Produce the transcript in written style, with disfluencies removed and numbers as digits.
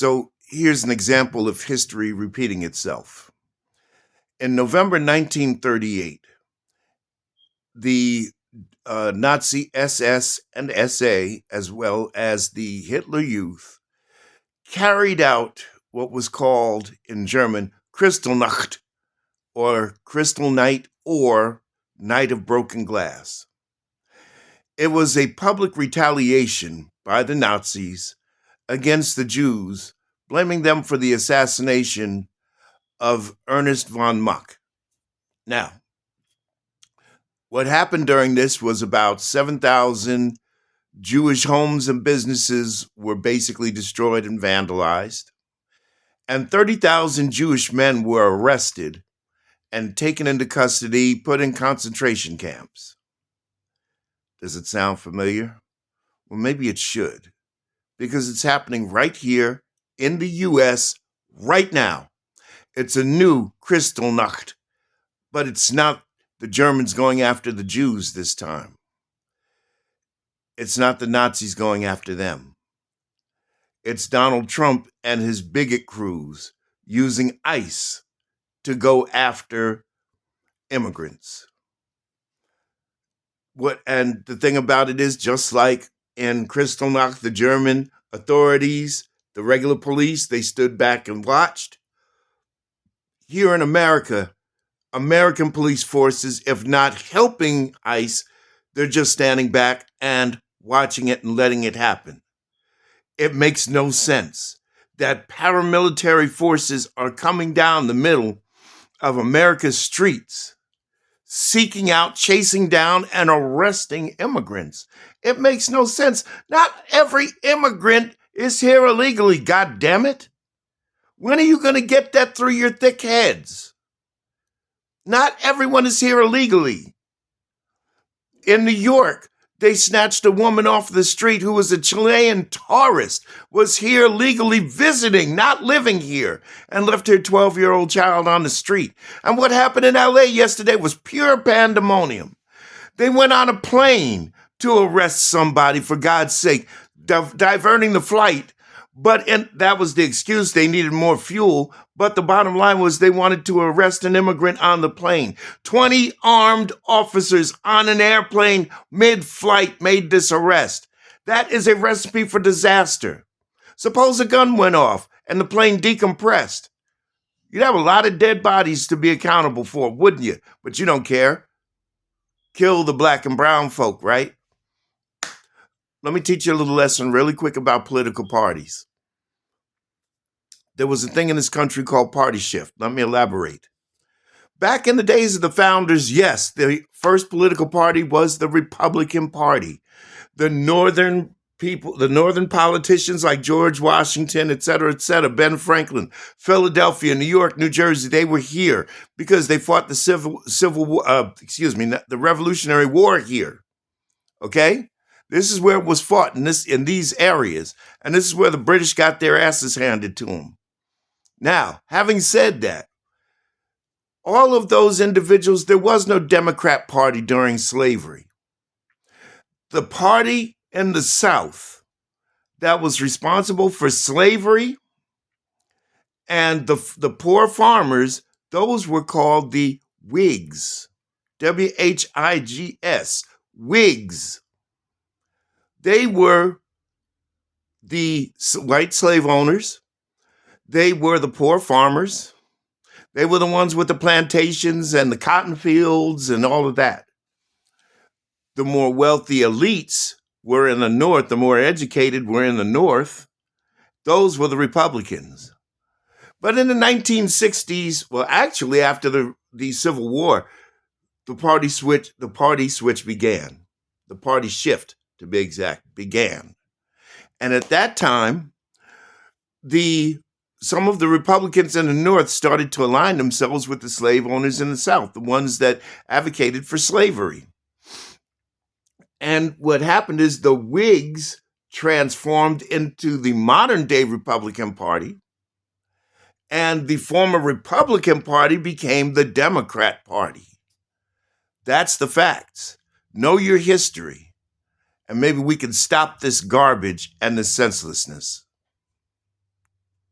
So here's an example of history repeating itself. In November 1938, the Nazi SS and SA, as well as the Hitler Youth, carried out what was called in German Kristallnacht, or Crystal Night, or Night of Broken Glass. It was a public retaliation by the Nazis against the Jews, blaming them for the assassination of Ernest von Mach. Now, what happened during this was about 7,000 Jewish homes and businesses were basically destroyed and vandalized, and 30,000 Jewish men were arrested and taken into custody, put in concentration camps. Does it sound familiar? Well, maybe it should, because it's happening right here in the U.S. right now. It's a new Kristallnacht, but it's not the Germans going after the Jews this time. It's not the Nazis going after them. It's Donald Trump and his bigot crews using ICE to go after immigrants. And the thing about it is, just like in Kristallnacht, the German authorities, the regular police, they stood back and watched. Here in America, American police forces, if not helping ICE, they're just standing back and watching it and letting it happen. It makes no sense that paramilitary forces are coming down the middle of America's streets, seeking out, chasing down, and arresting immigrants. It makes no sense. Not every immigrant is here illegally, God damn it. When are you going to get that through your thick heads? Not everyone is here illegally. In New York, they snatched a woman off the street who was a Chilean tourist, was here legally visiting, not living here, and left her 12-year-old child on the street. And what happened in LA yesterday was pure pandemonium. They went on a plane to arrest somebody, for God's sake, diverting the flight. That was the excuse. They needed more fuel. But the bottom line was they wanted to arrest an immigrant on the plane. 20 armed officers on an airplane mid-flight made this arrest. That is a recipe for disaster. Suppose a gun went off and the plane decompressed. You'd have a lot of dead bodies to be accountable for, wouldn't you? But you don't care. Kill the black and brown folk, right? Let me teach you a little lesson really quick about political parties. There was a thing in this country called party shift. Let me elaborate. Back in the days of the founders, yes, the first political party was the Republican Party. The northern people, the northern politicians like George Washington, et cetera, Ben Franklin, Philadelphia, New York, New Jersey, they were here because they fought the Revolutionary War here. Okay? This is where it was fought in these areas, and this is where the British got their asses handed to them. Now, having said that, all of those individuals, there was no Democrat Party during slavery. The party in the South that was responsible for slavery and the poor farmers, those were called the Whigs. Whigs. Whigs. They were the white slave owners. They were the poor farmers. They were the ones with the plantations and the cotton fields and all of that. The more wealthy elites were in the North. The more educated were in the North. Those were the Republicans. But in the 1960s, well, actually after the Civil War, the party switch began. The party shift, to be exact, began. And at that time, some of the Republicans in the North started to align themselves with the slave owners in the South, the ones that advocated for slavery. And what happened is the Whigs transformed into the modern-day Republican Party, and the former Republican Party became the Democrat Party. That's the facts. Know your history, and maybe we can stop this garbage and this senselessness.